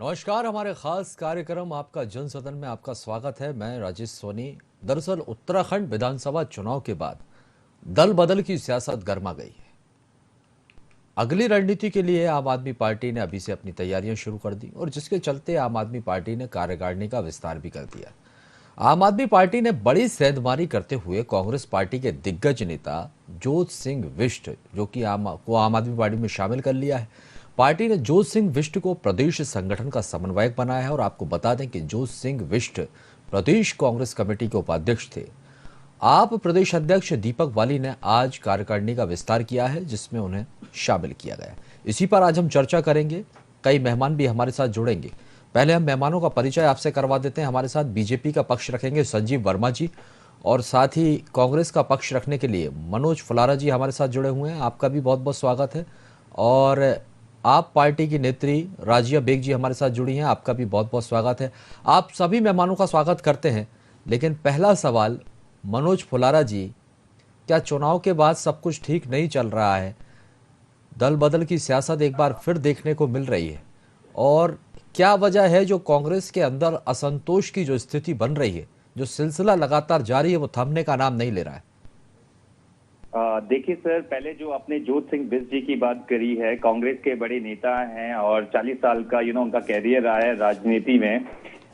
नमस्कार। हमारे खास कार्यक्रम आपका जन सदन में आपका स्वागत है। मैं राजेश सोनी। दरअसल उत्तराखंड विधानसभा चुनाव के बाद दल बदल की सियासत गर्मा गई है। अगली रणनीति के लिए आम आदमी पार्टी ने अभी से अपनी तैयारियां शुरू कर दी और जिसके चलते आम आदमी पार्टी ने कार्यकारिणी का विस्तार भी कर दिया। आम आदमी पार्टी ने बड़ी सेंधमारी करते हुए कांग्रेस पार्टी के दिग्गज नेता जोत सिंह विष्ट जो कि आम आदमी पार्टी में शामिल कर लिया है। पार्टी ने जोत सिंह विष्ट को प्रदेश संगठन का समन्वयक बनाया है और आपको बता दें कि जोत सिंह विष्ट प्रदेश कांग्रेस कमेटी के उपाध्यक्ष थे। आप प्रदेश अध्यक्ष दीपक वाली ने आज कार्यकारिणी का विस्तार किया है जिसमें उन्हें शामिल किया गया। इसी पर आज हम चर्चा करेंगे। कई मेहमान भी हमारे साथ जुड़ेंगे। पहले हम मेहमानों का परिचय आपसे करवा देते हैं। हमारे साथ बीजेपी का पक्ष रखेंगे संजीव वर्मा जी और साथ ही कांग्रेस का पक्ष रखने के लिए मनोज फुलारा जी हमारे साथ जुड़े हुए हैं। आपका भी बहुत बहुत स्वागत है। और आप पार्टी की नेत्री राजिया बेग जी हमारे साथ जुड़ी हैं। आपका भी बहुत बहुत स्वागत है। आप सभी मेहमानों का स्वागत करते हैं। लेकिन पहला सवाल मनोज फुलारा जी, क्या चुनाव के बाद सब कुछ ठीक नहीं चल रहा है? दल बदल की सियासत एक बार फिर देखने को मिल रही है और क्या वजह है जो कांग्रेस के अंदर असंतोष की जो स्थिति बन रही है, जो सिलसिला लगातार जारी है, वो थमने का नाम नहीं ले रहा है? देखिए सर, पहले जो आपने जोत सिंह बिष्ट जी की बात करी है, कांग्रेस के बड़े नेता हैं और 40 साल का उनका कैरियर रहा है राजनीति में।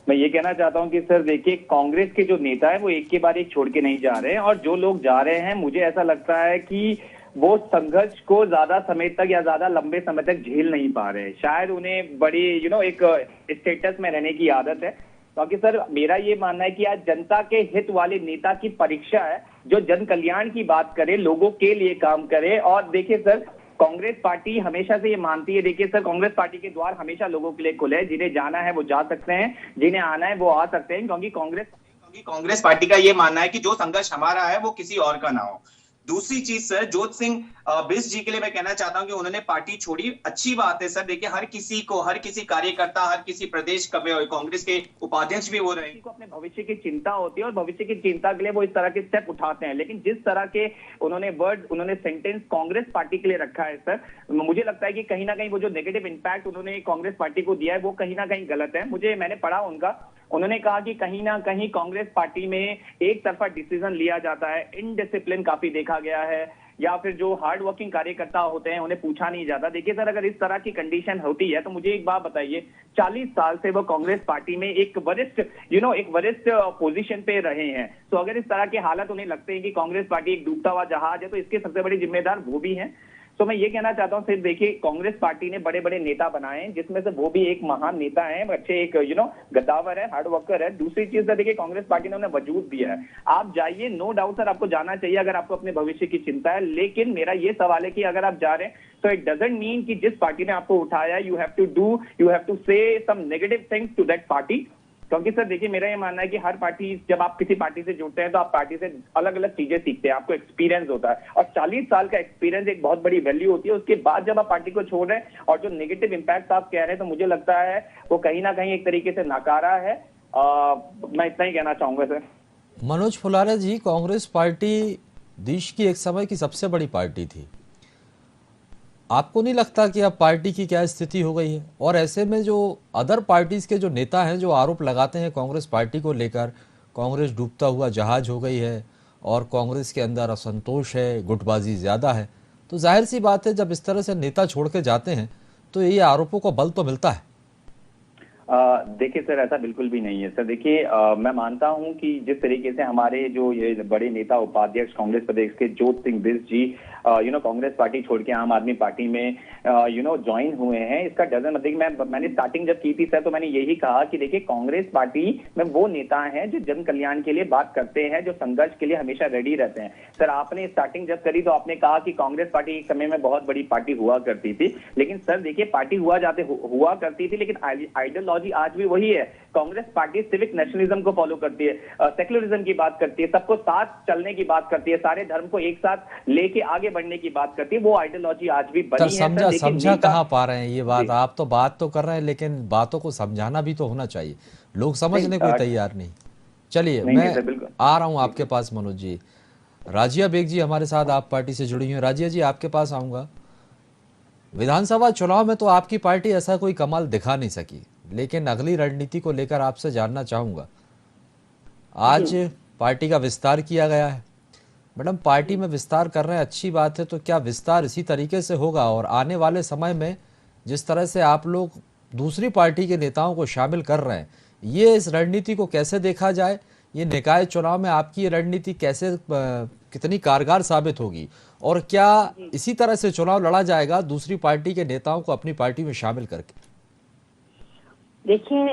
मैं ये कहना चाहता हूं कि सर देखिए, कांग्रेस के जो नेता है वो एक के बाद एक छोड़ के नहीं जा रहे हैं और जो लोग जा रहे हैं मुझे ऐसा लगता है कि वो संघर्ष को ज्यादा समय तक या ज्यादा लंबे समय तक झेल नहीं पा रहे। शायद उन्हें बड़ी एक स्टेटस में रहने की आदत है। क्योंकि सर मेरा ये मानना है कि आज जनता के हित वाले नेता की परीक्षा है जो जन कल्याण की बात करे, लोगों के लिए काम करे। और देखिए सर, कांग्रेस पार्टी हमेशा से ये मानती है, देखिए सर, कांग्रेस पार्टी के द्वार हमेशा लोगों के लिए खुले हैं। जिन्हें जाना है वो जा सकते हैं, जिन्हें आना है वो आ सकते हैं। क्योंकि कांग्रेस पार्टी का ये मानना है कि जो संघर्ष हमारा है वो किसी और का ना हो। दूसरी चीज सर, जोत सिंह बिष्ट जी के लिए मैं कहना चाहता हूं कि उन्होंने पार्टी छोड़ी, अच्छी बात है सर। देखिए, हर किसी कार्यकर्ता, हर किसी प्रदेश कांग्रेस के उपाध्यक्ष भी हो रहे हैं, अपने भविष्य की चिंता होती है और भविष्य की चिंता के लिए वो इस तरह के स्टेप उठाते हैं। लेकिन जिस तरह के उन्होंने सेंटेंस कांग्रेस पार्टी के लिए रखा है सर, मुझे लगता है कि कहीं ना कहीं वो जो नेगेटिव इंपैक्ट उन्होंने कांग्रेस पार्टी को दिया है वो कहीं ना कहीं गलत है। मैंने पढ़ा उन्होंने कहा कि कहीं ना कहीं कांग्रेस पार्टी में एक तरफा डिसीजन लिया जाता है, इनडिसिप्लिन काफी देखा गया है, या फिर जो हार्ड वर्किंग कार्यकर्ता होते हैं उन्हें पूछा नहीं जाता। देखिए सर, अगर इस तरह की कंडीशन होती है तो मुझे एक बात बताइए, 40 साल से वो कांग्रेस पार्टी में एक वरिष्ठ पोजीशन पे रहे हैं। तो अगर इस तरह के हालात उन्हें लगते हैं कि कांग्रेस पार्टी एक डूबता हुआ जहाज है, तो इसके सबसे बड़े जिम्मेदार वो भी हैं। तो मैं ये कहना चाहता हूं, सिर्फ देखिए, कांग्रेस पार्टी ने बड़े बड़े नेता बनाए हैं जिसमें से वो भी एक महान नेता है, अच्छे गद्दावर है, हार्ड वर्कर है। दूसरी चीज सर, देखिए, कांग्रेस पार्टी ने उन्हें वजूद दिया है। आप जाइए, नो डाउट सर, आपको जाना चाहिए अगर आपको अपने भविष्य की चिंता है। लेकिन मेरा ये सवाल है कि अगर आप जा रहे हैं तो इट डजंट मीन कि जिस पार्टी ने आपको उठाया you have to say some negative things to that party. क्योंकि सर देखिए, मेरा ये मानना है कि हर पार्टी, जब आप किसी पार्टी से जुड़ते हैं तो आप पार्टी से अलग अलग चीजें सीखते हैं, आपको एक्सपीरियंस होता है और 40 साल का एक्सपीरियंस एक बहुत बड़ी वैल्यू होती है। उसके बाद जब आप पार्टी को छोड़ रहे हैं और जो नेगेटिव इंपैक्ट आप कह रहे हैं, तो मुझे लगता है वो कहीं ना कहीं एक तरीके से नकारा है। मैं इतना ही कहना चाहूंगा सर। मनोज फुलारा जी, कांग्रेस पार्टी देश की एक समय की सबसे बड़ी पार्टी थी। आपको नहीं लगता कि अब पार्टी की क्या स्थिति हो गई है? और ऐसे में जो अदर पार्टीज के जो नेता हैं जो आरोप लगाते हैं कांग्रेस पार्टी को लेकर, कांग्रेस डूबता हुआ जहाज हो गई है और कांग्रेस के अंदर असंतोष है, गुटबाजी ज्यादा है, तो जाहिर सी बात है जब इस तरह से नेता छोड़ के जाते हैं तो ये आरोपों को बल तो मिलता है। देखिए सर, ऐसा बिल्कुल भी नहीं है सर। देखिए, मैं मानता हूं कि जिस तरीके से हमारे जो ये बड़े नेता उपाध्यक्ष कांग्रेस प्रदेश के जोत सिंह बिष्ट जी कांग्रेस पार्टी छोड़ के आम आदमी पार्टी में ज्वाइन हुए हैं, इसका डजन मतलब मैंने स्टार्टिंग जब की थी सर, तो मैंने यही कहा कि देखिए, कांग्रेस पार्टी में वो नेता हैं जो जन कल्याण के लिए बात करते हैं, जो संघर्ष के लिए हमेशा रेडी रहते हैं। सर, आपने स्टार्टिंग जब करी तो आपने कहा कि कांग्रेस पार्टी एक समय में बहुत बड़ी पार्टी हुआ करती थी। लेकिन सर देखिए, पार्टी हुआ करती थी, लेकिन आइडियोलॉजी आज भी वही है। कांग्रेस पार्टी सिविक नेशनलिज्म को फॉलो करती है, सेक्युलरिज्म की बात करती है, सबको साथ चलने की बात करती है, सारे धर्म को एक साथ लेके आगे बढ़ने की बात करती है। वो आइडियोलॉजी आज भी बनी है। समझा कहाँ पा रहे हैं ये बात? आप तो बात तो कर रहे हैं लेकिन बातों को समझाना भी तो होना चाहिए। लोग समझने को तैयार नहीं। चलिए, मैं आ रहा हूं आपके पास मनोज जी। राजिया बेग जी हमारे साथ, आप पार्टी से जुड़ी हुई। राजिया जी, आपके पास आऊंगा। विधानसभा चुनाव में तो आपकी पार्टी ऐसा कोई कमाल दिखा नहीं सकी। लेकिन अगली रणनीति को लेकर आपसे जानना चाहूंगा। आज पार्टी का विस्तार किया गया है। मैडम, पार्टी में विस्तार कर रहे हैं, अच्छी बात है, तो क्या विस्तार इसी तरीके से होगा और आने वाले समय में जिस तरह से आप लोग दूसरी पार्टी के नेताओं को शामिल कर रहे हैं, ये इस रणनीति को कैसे देखा जाए? ये निकाय चुनाव में आपकी ये रणनीति कैसे कितनी कारगर साबित होगी और क्या इसी तरह से चुनाव लड़ा जाएगा दूसरी पार्टी के नेताओं को अपनी पार्टी में शामिल करके? देखिए,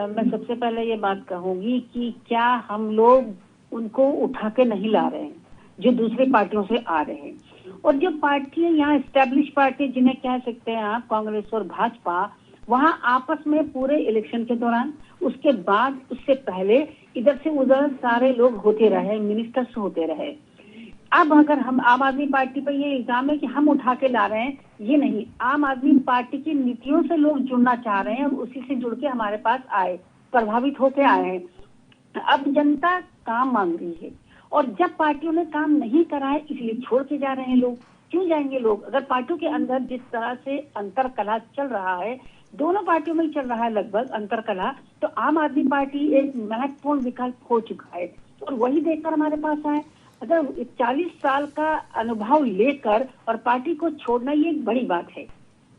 मैं सबसे पहले ये बात कहूंगी कि क्या हम लोग उनको उठा के नहीं ला रहे हैं जो दूसरी पार्टियों से आ रहे हैं। और जो पार्टियां यहाँ एस्टेब्लिश पार्टी जिन्हें कह सकते हैं आप, कांग्रेस और भाजपा, वहां आपस में पूरे इलेक्शन के दौरान, उसके बाद, उससे पहले इधर से उधर सारे लोग होते रहे, मिनिस्टर्स होते रहे। अब अगर हम आम आदमी पार्टी पर ये इल्जाम है कि हम उठा के ला रहे हैं, ये नहीं। आम आदमी पार्टी की नीतियों से लोग जुड़ना चाह रहे हैं और उसी से जुड़ के हमारे पास आए, प्रभावित होके आए हैं। अब जनता काम मांग रही है और जब पार्टियों ने काम नहीं करा है इसलिए छोड़ के जा रहे हैं लोग। क्यों जाएंगे लोग? अगर पार्टियों के अंदर जिस तरह से अंतर कलह चल रहा है, दोनों पार्टियों में ही चल रहा है लगभग अंतर कलह, तो आम आदमी पार्टी एक महत्वपूर्ण विकल्प हो चुका है और वही देखकर हमारे पास आए। अगर 40 साल का अनुभव लेकर और पार्टी को छोड़ना, ये एक बड़ी बात है।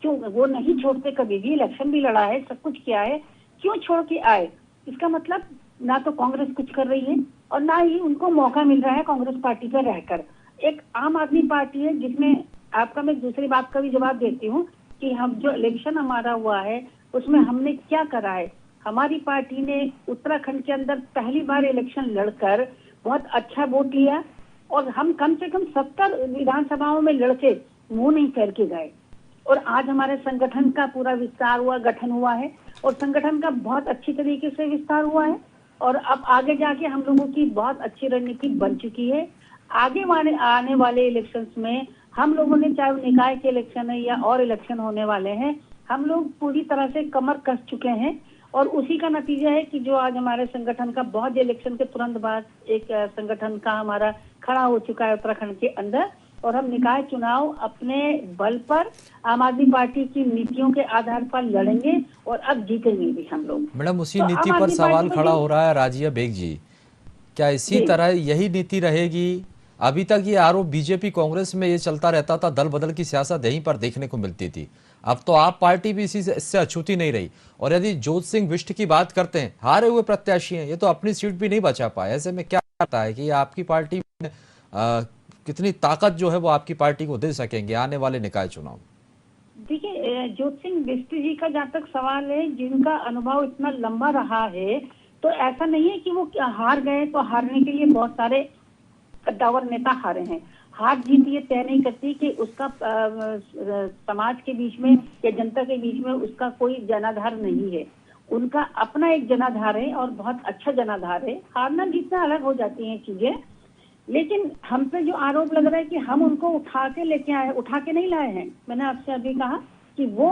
क्यों वो नहीं छोड़ते? कभी भी इलेक्शन भी लड़ा है, सब कुछ किया है, क्यों छोड़ के आए? इसका मतलब ना तो कांग्रेस कुछ कर रही है और ना ही उनको मौका मिल रहा है कांग्रेस पार्टी पर रहकर। एक आम आदमी पार्टी है जिसमें आपका, मैं दूसरी बात का भी जवाब देती हूँ कि हम जो इलेक्शन हमारा हुआ है उसमें हमने क्या करा है। हमारी पार्टी ने उत्तराखंड के अंदर पहली बार इलेक्शन लड़कर बहुत अच्छा वोट लिया और हम कम से कम 70 विधानसभाओं में लड़के मुंह नहीं फेर के गए। और आज हमारे संगठन का पूरा विस्तार हुआ, गठन हुआ है और संगठन का बहुत अच्छी तरीके से विस्तार हुआ है और अब आगे जाके हम लोगों की बहुत अच्छी रणनीति बन चुकी है। आगे आने वाले इलेक्शंस में हम लोगों ने, चाहे वो निकाय के इलेक्शन है या और इलेक्शन होने वाले हैं, हम लोग पूरी तरह से कमर कस चुके हैं और उसी का नतीजा है कि जो आज हमारे संगठन का बहुत इलेक्शन के तुरंत बाद एक संगठन का हमारा खड़ा हो चुका है उत्तराखंड के अंदर और हम निकाय चुनाव अपने बल पर आम आदमी पार्टी की नीतियों के आधार पर लड़ेंगे और अब जीतेंगे भी हम लोग। मैडम, उसी तो नीति आम पर आदमी सवाल पार्टी खड़ा हो रहा है राजिया बेग जी, क्या इसी जी तरह यही नीति रहेगी? अभी तक ये आरोप बीजेपी कांग्रेस में ये चलता रहता था, दल बदल की सियासत यहीं पर देखने को मिलती थी। अब तो आप पार्टी भी इससे अछूती नहीं रही। और यदि जोत सिंह बिष्ट की बात करते हैं, हारे हुए प्रत्याशी हैं, ये तो अपनी सीट भी नहीं बचा पाए। ऐसे में क्या लगता है कि आपकी पार्टी में कितनी ताकत जो है वो आपकी पार्टी को दे सकेंगे आने वाले निकाय चुनाव में? देखिए, ज्योत सिंह बिष्ट जी का जहाँ तक सवाल है, जिनका अनुभव इतना लंबा रहा है, तो ऐसा नहीं है कि वो हार गए। तो हारने के लिए बहुत सारे कद्दावर नेता हारे हैं। हार जीत ये तय नहीं करती कि उसका समाज के बीच में या जनता के बीच में उसका कोई जनाधार नहीं है। उनका अपना एक जनाधार है और बहुत अच्छा जनाधार है। हारना जीतना अलग हो जाती हैं चीजें। लेकिन हम पे जो आरोप लग रहा है कि हम उनको उठा के लेके आए, उठा के नहीं लाए हैं। मैंने आपसे अभी कहा कि वो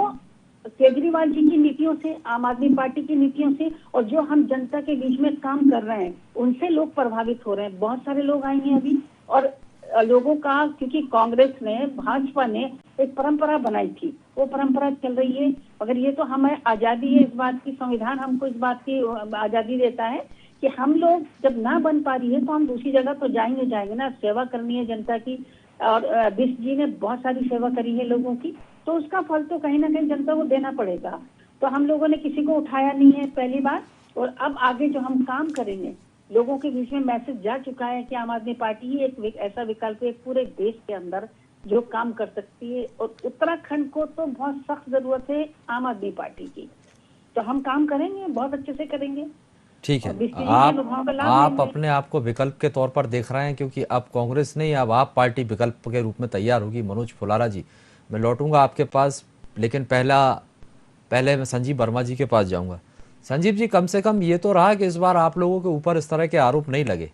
केजरीवाल जी की नीतियों से, आम आदमी पार्टी की नीतियों से और जो हम जनता के बीच में काम कर रहे हैं उनसे लोग प्रभावित हो रहे हैं। बहुत सारे लोग आए हैं अभी और लोगों का, क्योंकि कांग्रेस ने, भाजपा ने एक परंपरा बनाई थी, वो परंपरा चल रही है। मगर ये तो हमें आजादी है इस बात की, संविधान हमको इस बात की आजादी देता है कि हम लोग जब ना बन पा रही है तो हम दूसरी जगह तो जाएंगे ना। सेवा करनी है जनता की और बिष्ट जी ने बहुत सारी सेवा करी है लोगों की, तो उसका फल तो कहीं ना कहीं जनता को देना पड़ेगा। तो हम लोगों ने किसी को उठाया नहीं है, पहली बात। और अब आगे जो हम काम करेंगे, लोगों के बीच में मैसेज जा चुका है कि आम आदमी पार्टी ही एक ऐसा विकल्प है पूरे देश के अंदर जो काम कर सकती है। और उत्तराखंड को तो बहुत सख्त जरूरत है आम आदमी पार्टी की। तो हम काम करेंगे, बहुत अच्छे से करेंगे। ठीक है, आप आप अपने आप को विकल्प के तौर पर देख रहे हैं, क्योंकि अब कांग्रेस नहीं, अब आप पार्टी विकल्प के रूप में तैयार होगी। मनोज फुलारा जी, मैं लौटूंगा आपके पास, लेकिन पहले मैं संजीव वर्मा जी के पास जाऊंगा। संजीव जी, कम से कम ये तो रहा कि इस बार आप लोगों के ऊपर इस तरह के आरोप नहीं लगे,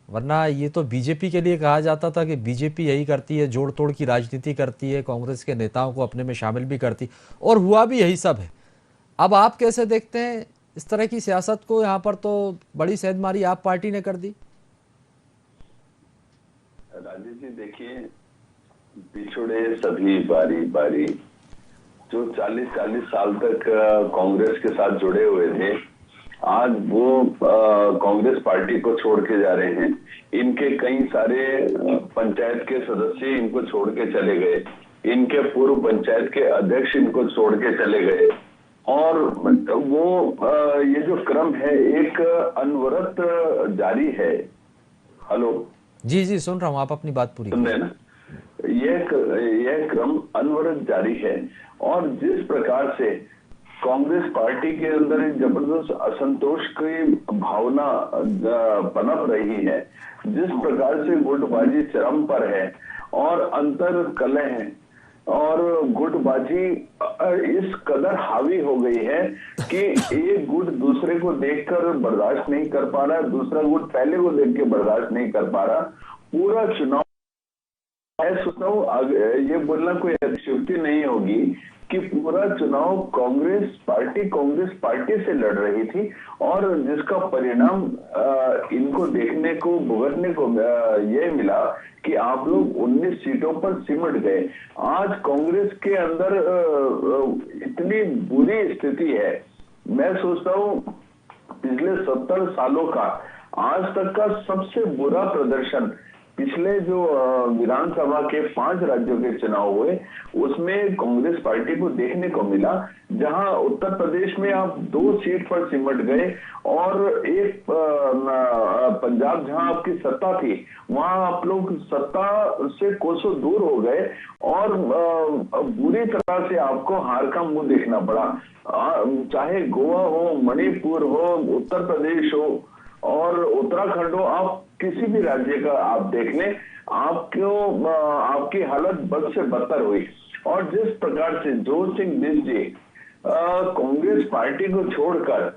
वरना ये तो बीजेपी के लिए कहा जाता था कि बीजेपी यही करती है, जोड़ तोड़ की राजनीति करती है, कांग्रेस के नेताओं को अपने में शामिल भी करती, और हुआ भी यही सब है। अब आप कैसे देखते हैं इस तरह की सियासत को? यहाँ पर तो बड़ी सेंधमारी आप पार्टी ने कर दी। राजेश जी, देखिए, बिछुड़े सभी बारी बारी, जो 40 साल तक कांग्रेस के साथ जुड़े हुए थे, आज वो कांग्रेस पार्टी को छोड़ के जा रहे हैं। इनके कई सारे पंचायत के सदस्य इनको छोड़ के चले गए, इनके पूर्व पंचायत के अध्यक्ष इनको छोड़ के चले गए, और वो ये जो क्रम है एक अनवरत जारी है। हेलो जी जी, सुन रहा हूँ, आप अपनी बात पूरी सुन रहे हैं ना? यह क्रम अनवरत जारी है, और जिस प्रकार से कांग्रेस पार्टी के अंदर एक जबरदस्त असंतोष की भावना पनप रही है, जिस प्रकार से गुटबाजी चरम पर है और अंतर कलह और गुटबाजी इस कदर हावी हो गई है कि एक गुट दूसरे को देखकर बर्दाश्त नहीं कर पा रहा, दूसरा गुट पहले को देख के बर्दाश्त नहीं कर पा रहा। पूरा चुनाव, मैं सोचता हूँ ये बोलना कोई अतिशयोक्ति नहीं होगी कि पूरा चुनाव कांग्रेस पार्टी से लड़ रही थी, और जिसका परिणाम इनको देखने को भुगतने को ये मिला कि आप लोग 19 सीटों पर सिमट गए। आज कांग्रेस के अंदर इतनी बुरी स्थिति है, मैं सोचता हूँ पिछले 70 सालों का आज तक का सबसे बुरा प्रदर्शन पिछले जो विधानसभा के 5 राज्यों के चुनाव हुए उसमें कांग्रेस पार्टी को देखने को मिला, जहां उत्तर प्रदेश में आप 2 सीट पर सिमट गए, और एक पंजाब जहां आपकी सत्ता थी वहां आप लोग सत्ता से कोसों दूर हो गए, और बुरी तरह से आपको हार का मुंह देखना पड़ा। चाहे गोवा हो, मणिपुर हो, उत्तर प्रदेश हो और उत्तराखंड हो, आप किसी भी राज्य का आप देख लें, आपकी हालत बद से बदतर हुई। और जिस प्रकार से जोर सिंह बिष्ट जी कांग्रेस पार्टी को छोड़कर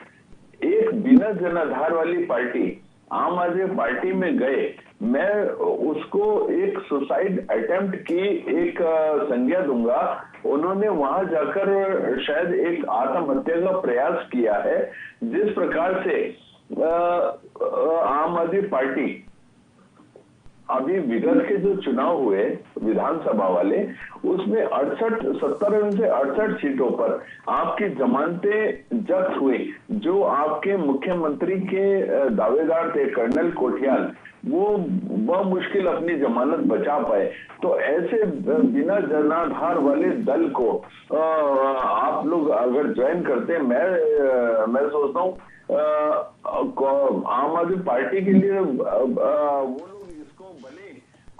एक बिना जनाधार वाली पार्टी आम आदमी पार्टी में गए, मैं उसको एक सुसाइड अटेम्प्ट की एक संज्ञा दूंगा। उन्होंने वहां जाकर शायद एक आत्महत्या का प्रयास किया है। जिस प्रकार से आम आदमी पार्टी अभी विगत के जो चुनाव हुए विधानसभा वाले, उसमें 70 में से 68 सीटों पर आपकी जमानतें जब्त हुई। जो आपके मुख्यमंत्री के दावेदार थे कर्नल कोठियाल, वो मुश्किल अपनी जमानत बचा पाए। तो ऐसे बिना जनाधार वाले दल को आप लोग अगर ज्वाइन करते, मैं सोचता हूँ आम आदमी पार्टी के लिए वो लोग इसको भले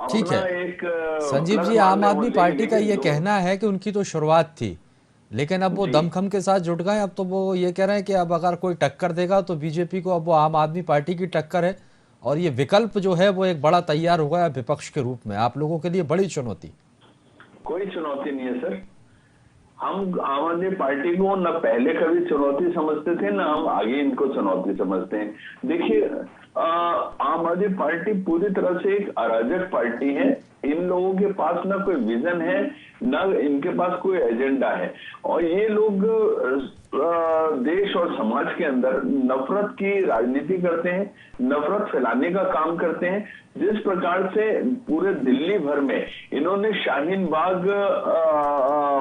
ठीक अपना है एक संजीव जी, आम आदमी पार्टी का ये कहना है कि उनकी तो शुरुआत थी, लेकिन अब वो दमखम के साथ जुट गए। अब तो वो ये कह रहे हैं कि अब अगर कोई टक्कर देगा तो बीजेपी को अब वो आम आदमी पार्टी की टक्कर है, और ये विकल्प जो है वो एक बड़ा तैयार हो गया विपक्ष के रूप में। आप लोगों के लिए बड़ी चुनौती। कोई चुनौती नहीं है सर। हम आम आदमी पार्टी को न पहले कभी चुनौती समझते थे, न हम आगे इनको चुनौती समझते हैं। देखिए, आम आदमी पार्टी पूरी तरह से एक अराजक पार्टी है। इन लोगों के पास ना कोई विजन है, ना इनके पास कोई एजेंडा है, और ये लोग देश और समाज के अंदर नफरत की राजनीति करते हैं, नफरत फैलाने का काम करते हैं। जिस प्रकार से पूरे दिल्ली भर में इन्होंने शाहीन बाग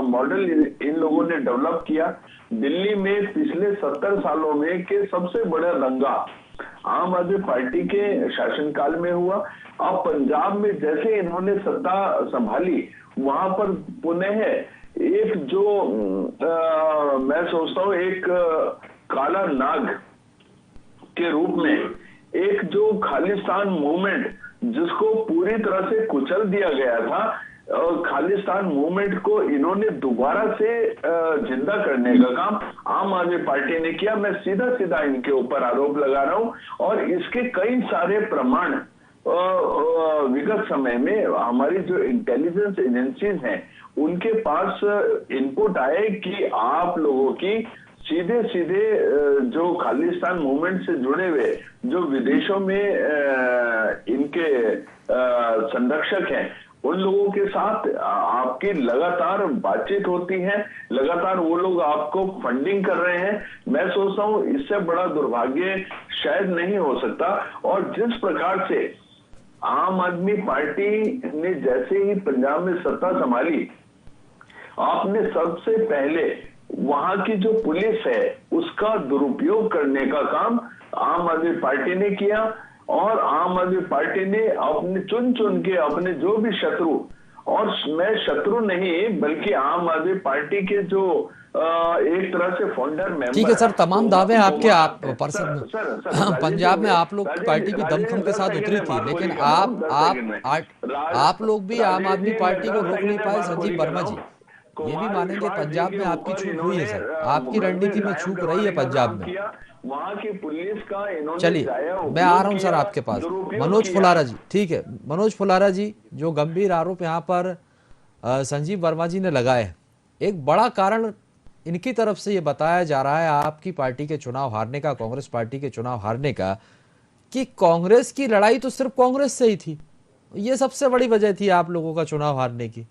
मॉडल इन लोगों ने डेवलप किया। दिल्ली में पिछले 70 सालों में के सबसे बड़ा दंगा आम आदमी पार्टी के शासनकाल में हुआ। अब पंजाब में जैसे इन्होंने सत्ता संभाली, वहां पर पुनः एक जो मैं सोचता हूँ एक काला नाग के रूप में एक जो खालिस्तान मूवमेंट, जिसको पूरी तरह से कुचल दिया गया था, खालिस्तान मूवमेंट को इन्होंने दोबारा से जिंदा करने का काम आम आदमी पार्टी ने किया। मैं सीधा सीधा इनके ऊपर आरोप लगा रहा हूं, और इसके कई सारे प्रमाण विगत समय में हमारी जो इंटेलिजेंस एजेंसीज हैं उनके पास इनपुट आए कि आप लोगों की सीधे सीधे जो खालिस्तान मूवमेंट से जुड़े हुए जो विदेशों में इनके संरक्षक हैं, उन लोगों के साथ आपकी लगातार बातचीत होती है, लगातार वो लोग आपको फंडिंग कर रहे हैं। मैं सोचता हूँ इससे बड़ा दुर्भाग्य शायद नहीं हो सकता। और जिस प्रकार से आम आदमी पार्टी ने जैसे ही पंजाब में सत्ता संभाली, आपने सबसे पहले वहां की जो पुलिस है उसका दुरुपयोग करने का काम आम आदमी पार्टी ने किया, और आम आदमी पार्टी ने अपने चुन चुन के अपने जो भी शत्रु, और मैं शत्रु नहीं बल्कि आम आदमी पार्टी के जो एक तरह से फाउंडर मेंबर। ठीक है सर, तमाम दावे आपके आप पर्सन सर, पंजाब में आप लोग पार्टी भी दमखम के साथ उतरी थी, लेकिन आप लोग भी आम आदमी पार्टी को रोक नहीं पाए। संजीव वर्मा जी ये भी मानेंगे पंजाब में आपकी चूक हुई है सर, आपकी रणनीति में चूक रही है पंजाब में। वहां की पुलिस का इन्होंने, चलिए मैं आ रहा हूं सर आपके पास, मनोज फुलारा जी। ठीक है मनोज फुलारा जी, जो गंभीर आरोप यहाँ पर संजीव वर्मा जी ने लगाए, एक बड़ा कारण इनकी तरफ से ये बताया जा रहा है आपकी पार्टी के चुनाव हारने का, कांग्रेस पार्टी के चुनाव हारने का, कि कांग्रेस की लड़ाई तो सिर्फ कांग्रेस से ही थी, ये सबसे बड़ी वजह थी आप लोगों का चुनाव हारने की।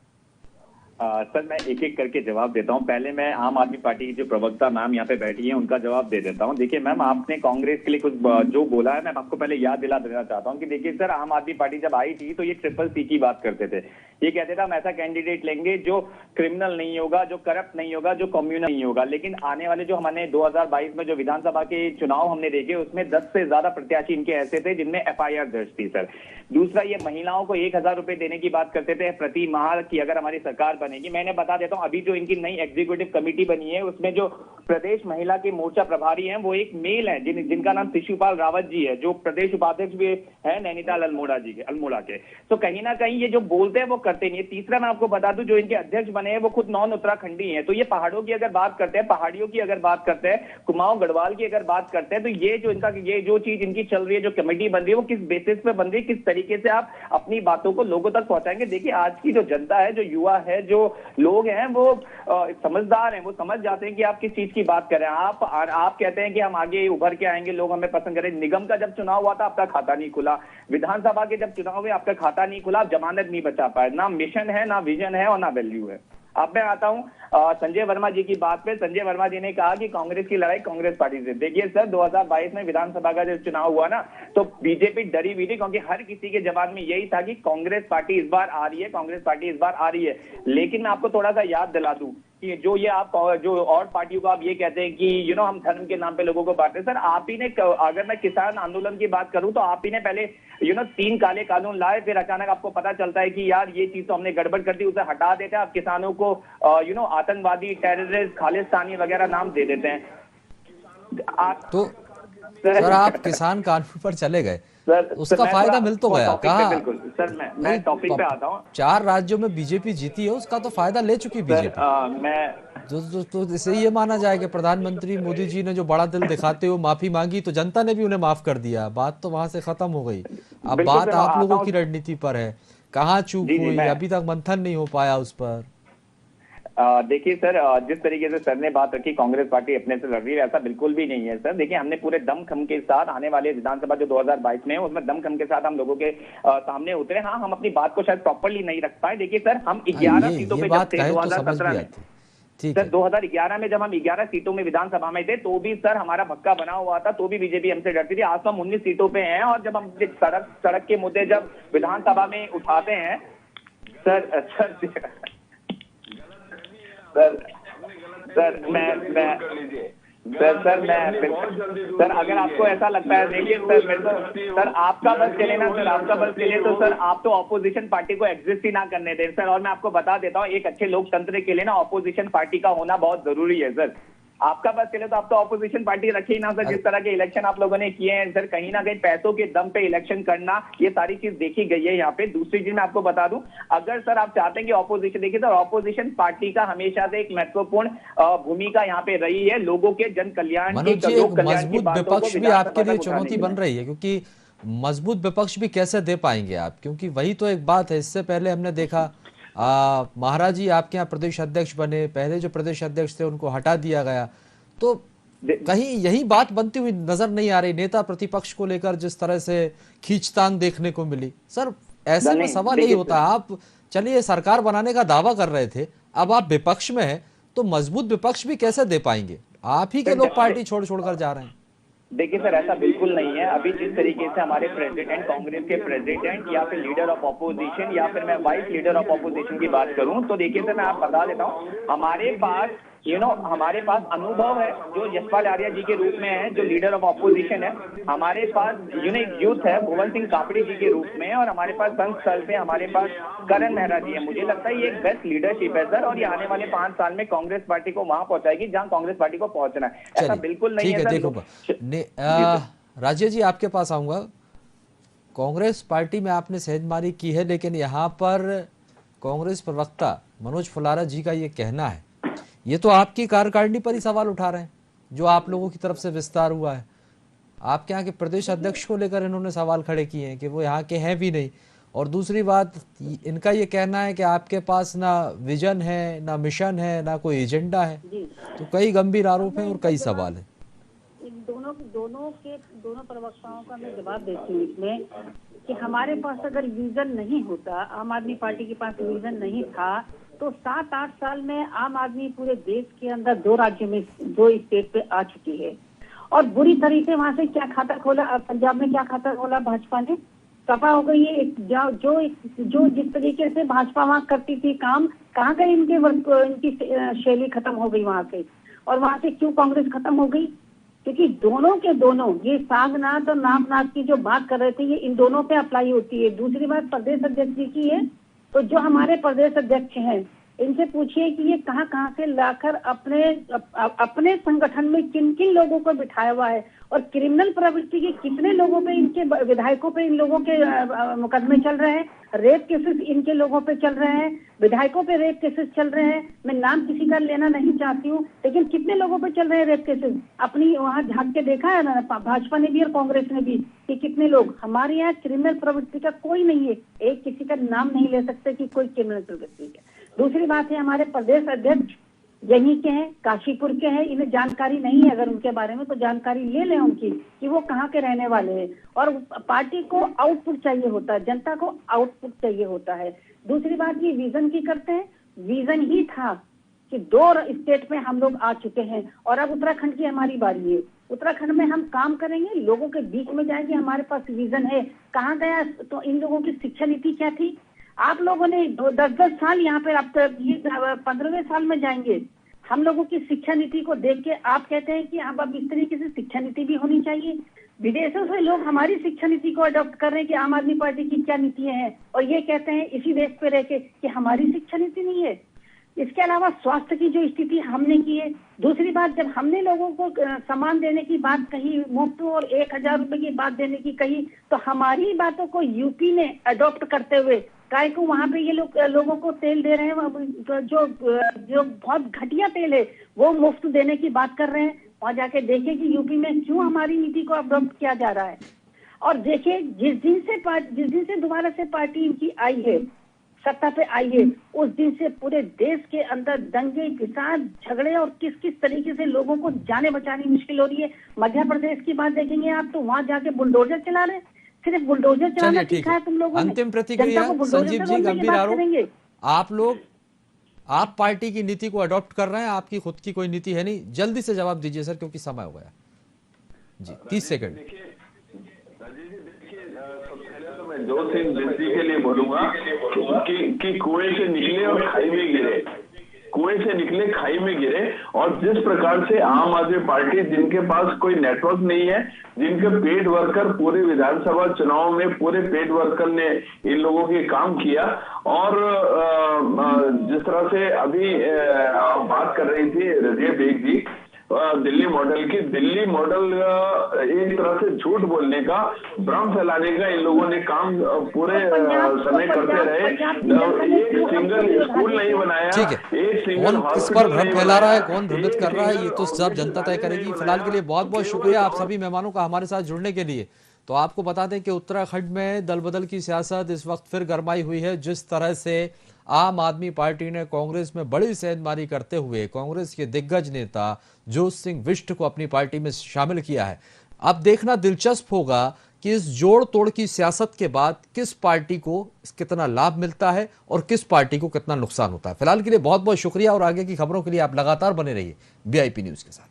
सर मैं एक एक करके जवाब देता हूं। पहले मैं आम आदमी पार्टी की जो प्रवक्ता मैम यहाँ पे बैठी हैं उनका जवाब दे देता हूं। देखिए मैम, आपने कांग्रेस के लिए कुछ जो बोला है, मैं आपको पहले याद दिला देना चाहता हूं कि देखिए सर, आम आदमी पार्टी जब आई थी तो ये ट्रिपल सी की बात करते थे। ये कहते थे हम ऐसा कैंडिडेट लेंगे जो क्रिमिनल नहीं होगा, जो करप्ट नहीं होगा, जो कम्युनल नहीं होगा। लेकिन आने वाले जो हमने 2022 में जो विधानसभा के चुनाव हमने देखे, उसमें 10 से ज्यादा प्रत्याशी इनके ऐसे थे जिनमें FIR दर्ज थी सर। दूसरा, ये महिलाओं को 1000 रुपए देने की बात करते थे प्रति माह की अगर हमारी सरकार बनेगी। मैंने बता देता हूं, अभी जो इनकी नई एग्जीक्यूटिव कमेटी बनी है उसमें जो प्रदेश महिला के मोर्चा प्रभारी हैं वो एक मेल है जिनका नाम शिशुपाल रावत जी है, जो प्रदेश उपाध्यक्ष भी है नैनीताल अल्मोड़ा के। तो कहीं ना कहीं ये जो बोलते हैं वो करते नहीं है। तीसरा, मैं आपको बता दूं, जो इनके अध्यक्ष बने हैं वो खुद नॉन उत्तराखंडी हैं। तो ये पहाड़ों की अगर बात करते हैं, पहाड़ियों की अगर बात करते हैं, कुमाऊं गढ़वाल की अगर बात करते हैं, तो ये जो इनका ये जो चीज इनकी चल रही है, जो कमेटी बन रही है, वो किस बेसिस पे बन रही है, किस तरीके से आप अपनी बातों को लोगों तक पहुंचाएंगे। देखिए आज की जो जनता है, जो युवा है, जो लोग हैं, वो समझदार हैं, वो समझ जाते हैं कि आप किस चीज की बात कर रहे हैं। आप कहते हैं कि हम आगे उभर के आएंगे, लोग हमें पसंद करें। निगम का जब चुनाव हुआ था आपका खाता नहीं खुला, विधानसभा के जब चुनाव हुए आपका खाता नहीं खुला, आप जमानत नहीं बचा पाए। ना मिशन है, ना विजन है और ना वैल्यू है। अब मैं आता हूं संजय वर्मा जी की बात पे। संजय वर्मा जी ने कहा कि कांग्रेस की लड़ाई कांग्रेस पार्टी से। देखिए सर, 2022 में विधानसभा का जब चुनाव हुआ ना, तो बीजेपी डरी हुई थी, क्योंकि हर किसी के जबान में यही था कि कांग्रेस पार्टी इस बार आ रही है, कांग्रेस पार्टी इस बार आ रही है। लेकिन मैं आपको थोड़ा सा याद दिला दूं कि जो ये आप जो और पार्टियों को आप ये कहते हैं कि हम धर्म के नाम पे लोगों को बांटते हैं। सर आप ही ने, अगर मैं किसान आंदोलन की बात करूं तो आप ही ने पहले 3 काले कानून लाए, फिर अचानक आपको पता चलता है कि यार ये चीज तो हमने गड़बड़ कर दी, उसे हटा देते हैं। आप किसानों को आतंकवादी, टेररिस्ट, खालिस्तानी वगैरह नाम दे देते हैं। तो सर आप किसान कानून पर चले गए, उसका फायदा मिल तो गया, कहा बिल्कुल सर। मैं टॉपिक पे आता हूँ। 4 राज्यों में बीजेपी जीती है, उसका तो फायदा ले चुकी बीजेपी। मैं तो इसे ये माना जाए कि प्रधानमंत्री मोदी जी ने जो बड़ा दिल दिखाते हुए माफी मांगी तो जनता ने भी उन्हें माफ कर दिया, बात तो वहां से खत्म हो गई। अब बात आप लोगों की रणनीति पर है, कहाँ चूक हुई, अभी तक मंथन नहीं हो पाया उस पर। देखिए सर, जिस तरीके से सर ने बात रखी कांग्रेस पार्टी अपने से लड़ रही है, ऐसा बिल्कुल भी नहीं है सर। देखिए हमने पूरे दमखम के साथ आने वाले विधानसभा जो 2022 में है उसमें दमखम के साथ हम लोगों के सामने उतरे। हाँ, हम अपनी बात को शायद प्रॉपरली नहीं रख पाए। देखिए सर, हम 11 सीटों पे जब थे 2017 में, सर 2011 में जब हम 11 सीटों में विधानसभा में थे तो भी सर हमारा भक्का बना हुआ था, तो भी बीजेपी हमसे डरती थी। आज तो हम 19 सीटों पे हैं, और जब हम सड़क के मुद्दे जब विधानसभा में उठाते हैं सर अगर आपको ऐसा लगता है, देखिए सर आपका बस चले ना सर, आपका बस चले तो सर आप तो ऑपोजिशन पार्टी को एग्जिस्ट ही ना करने दें सर। और मैं आपको बता देता हूँ, एक अच्छे लोकतंत्र के लिए ना ऑपोजिशन पार्टी का होना बहुत जरूरी है सर। आपका बस चले तो आप तो ऑपोजिशन पार्टी रखे ही ना सर। जिस तरह के इलेक्शन आप लोगों ने किए हैं सर, कहीं ना कहीं पैसों के दम पे इलेक्शन करना, ये सारी चीज देखी गई है यहाँ पे। दूसरी चीज मैं आपको बता दूं, अगर सर आप चाहते हैं कि ऑपोजिशन, देखिए सर ऑपोजिशन पार्टी का हमेशा से एक महत्वपूर्ण भूमिका यहाँ पे रही है लोगों के जन कल्याण की, लोक कल्याण की बातों को विपक्ष भी आपके लिए चुनौती बन रही है, क्योंकि मजबूत विपक्ष भी कैसे दे पाएंगे आप, क्योंकि वही तो एक बात है। इससे पहले हमने देखा महाराज जी आपके यहाँ प्रदेश अध्यक्ष बने, पहले जो प्रदेश अध्यक्ष थे उनको हटा दिया गया, तो कहीं यही बात बनती हुई नजर नहीं आ रही। नेता प्रतिपक्ष को लेकर जिस तरह से खींचतान देखने को मिली सर, ऐसे में सवाल यही होता है, आप चलिए सरकार बनाने का दावा कर रहे थे, अब आप विपक्ष में हैं तो मजबूत विपक्ष भी कैसे दे पाएंगे? आप ही के लोग पार्टी छोड़ छोड़ कर जा रहे हैं। देखिए सर, ऐसा बिल्कुल नहीं है। अभी जिस तरीके से हमारे प्रेसिडेंट, कांग्रेस के प्रेसिडेंट या फिर लीडर ऑफ ऑपोजिशन या फिर मैं वाइस लीडर ऑफ ऑपोजिशन की बात करूं तो देखिए सर, मैं आप बता देता हूं, हमारे पास हमारे पास अनुभव है जो यशपाल आर्या जी के रूप में है, जो लीडर ऑफ ऑपोजिशन है। हमारे पास एक यूथ है भुवन सिंह कापड़ी जी के रूप में, और हमारे पास संघ स्थल पे हमारे पास करण मेहरा जी है। मुझे लगता है ये एक बेस्ट लीडरशिप है सर, और ये आने वाले 5 साल में कांग्रेस पार्टी को वहां पहुंचाएगी जहां कांग्रेस पार्टी को पहुंचना है। ऐसा चलिए, बिल्कुल नहीं ठीक है है, सर। देखो राजेश जी, आपके पास आऊंगा। कांग्रेस पार्टी में आपने सेंधमारी की है, लेकिन यहाँ पर कांग्रेस प्रवक्ता मनोज फुलारा जी का ये कहना है, ये तो आपकी कार्यकारिणी पर ही सवाल उठा रहे हैं, जो आप लोगों की तरफ से विस्तार हुआ है। आपके यहाँ के प्रदेश अध्यक्ष को लेकर इन्होंने सवाल खड़े किए हैं कि वो यहाँ के हैं भी नहीं। और दूसरी बात, इनका ये कहना है कि आपके पास ना विजन है, ना मिशन है, ना कोई एजेंडा है। तो कई गंभीर आरोप हैं और कई सवाल हैं। इन दोनों प्रवक्ताओं का मैं जवाब देती हूँ इसमें कि हमारे पास अगर विजन नहीं होता, आम आदमी पार्टी के पास विजन नहीं था, तो 7-8 साल में आम आदमी पूरे देश के अंदर 2 राज्यों में 2 स्टेट पे आ चुकी है, और बुरी तरीके वहां से क्या खाता खोला, पंजाब में क्या खाता खोला भाजपा ने, सपा हो गई है। जो जिस तरीके से भाजपा वहां करती थी काम, कहाँ गई इनकी शैली खत्म हो गई वहां से। और वहां से क्यों कांग्रेस खत्म हो गई? क्योंकि दोनों के दोनों ये सांगनाथ और नामनाथ की जो बात कर रहे थे, ये इन दोनों पे अप्लाई होती है। दूसरी बात प्रदेश अध्यक्ष जी की है, तो जो हमारे प्रदेश अध्यक्ष हैं, इनसे पूछिए कि ये कहाँ कहाँ से लाकर अपने संगठन में किन किन लोगों को बिठाया हुआ है, और क्रिमिनल प्रवृत्ति के कितने लोगों पे, इनके विधायकों पे इन लोगों के मुकदमे चल रहे हैं, रेप केसेस इनके लोगों पे चल रहे हैं, विधायकों पे रेप केसेस चल रहे हैं। मैं नाम किसी का लेना नहीं चाहती हूँ, लेकिन कितने लोगों पे चल रहे हैं रेप केसेस? अपनी वहाँ झांक के देखा है ना, भाजपा ने भी और कांग्रेस ने भी, कि कितने लोग। हमारे यहाँ क्रिमिनल प्रवृत्ति का कोई नहीं है, एक किसी का नाम नहीं ले सकते कि कोई क्रिमिनल प्रवृत्ति है। दूसरी बात है, हमारे प्रदेश अध्यक्ष यहीं के हैं, काशीपुर के हैं, इन्हें जानकारी नहीं है अगर उनके बारे में, तो जानकारी ले लें उनकी कि वो कहाँ के रहने वाले हैं। और पार्टी को आउटपुट चाहिए होता है, जनता को आउटपुट चाहिए होता है। दूसरी बात, ये विजन की करते हैं, विजन ही था कि 2 स्टेट में हम लोग आ चुके हैं, और अब उत्तराखंड की हमारी बारी है। उत्तराखंड में हम काम करेंगे, लोगों के बीच में जाएंगे, हमारे पास विजन है। कहाँ गया? तो इन लोगों की शिक्षा नीति क्या थी? आप लोगों ने 10-10 साल यहाँ पे, अब तक ये 15वें साल में जाएंगे। हम लोगों की शिक्षा नीति को देख के आप कहते हैं कि अब इस तरीके से शिक्षा नीति भी होनी चाहिए। विदेशों से लोग हमारी शिक्षा नीति को अडॉप्ट कर रहे हैं कि आम आदमी पार्टी की क्या नीतियां हैं, और ये कहते हैं इसी देश पे रह के कि हमारी शिक्षा नीति नहीं है। इसके अलावा स्वास्थ्य की जो स्थिति हमने की है। दूसरी बात, जब हमने लोगों को सामान देने की बात कही, मुफ्त और 1000 रुपए की बात देने की कही, तो हमारी बातों को यूपी ने अडॉप्ट करते हुए काय को वहां पे ये लोगों को तेल दे रहे हैं, जो बहुत घटिया तेल है वो मुफ्त देने की बात कर रहे हैं। वहां जाके देखिए कि यूपी में क्यों हमारी नीति को अडॉप्ट किया जा रहा है। और देखिए, जिस दिन से दोबारा से पार्टी इनकी आई है, सत्ता पे आई है, उस दिन से पूरे देश के अंदर दंगे, किसान झगड़े, और किस किस तरीके से लोगों को जाने बचानी मुश्किल हो रही है। मध्य प्रदेश की बात देखेंगे आप, तो वहां जाके बुलडोजर चला रहे हैं, सिर्फ बुलडोजर चलाना सीखा है तुम लोगों ने। अंतिम प्रतिक्रिया संजीव जी, गंभीर आरोप। आप पार्टी की नीति को अडॉप्ट कर रहे हैं, आपकी खुद की कोई नीति है नहीं। जल्दी से जवाब दीजिए सर, क्योंकि समय हो गया जी, 30 सेकंड। मैं जोत सिंह बिस्जी के लिए बोलूंगा कि कुएं से निकले और खाई में गिरे, कुएं से निकले खाई में गिरे। और जिस प्रकार से आम आदमी पार्टी, जिनके पास कोई नेटवर्क नहीं है, जिनके पेड वर्कर पूरे विधानसभा चुनाव में पूरे पेड वर्कर ने इन लोगों के काम किया, और जिस तरह से अभी आप बात कर रही थी रजिया बेग जी, दिल्ली मॉडल की, दिल्ली मॉडल एक तरह से झूठ बोलने का, भ्रम फैलाने का इन लोगों ने काम पूरे समय करते रहे। एक सिंगल स्कूल नहीं बनाया, ठीक है। एक सिंगल कौन किस पर भ्रम फैला रहा है, कौन भ्रमित कर रहा है, ये तो सब जनता तय करेगी। फिलहाल के लिए बहुत बहुत शुक्रिया आप सभी मेहमानों का हमारे साथ जुड़ने के लिए। तो आपको बता दें कि उत्तराखंड में दल बदल की सियासत इस वक्त फिर गरमाई हुई है। जिस तरह से आम आदमी पार्टी ने कांग्रेस में बड़ी सेंधमारी करते हुए कांग्रेस के दिग्गज नेता जोत सिंह बिष्ट को अपनी पार्टी में शामिल किया है, अब देखना दिलचस्प होगा कि इस जोड़ तोड़ की सियासत के बाद किस पार्टी को कितना लाभ मिलता है और किस पार्टी को कितना नुकसान होता है। फिलहाल के लिए बहुत बहुत शुक्रिया, और आगे की खबरों के लिए आप लगातार बने रहिए VIP न्यूज के साथ।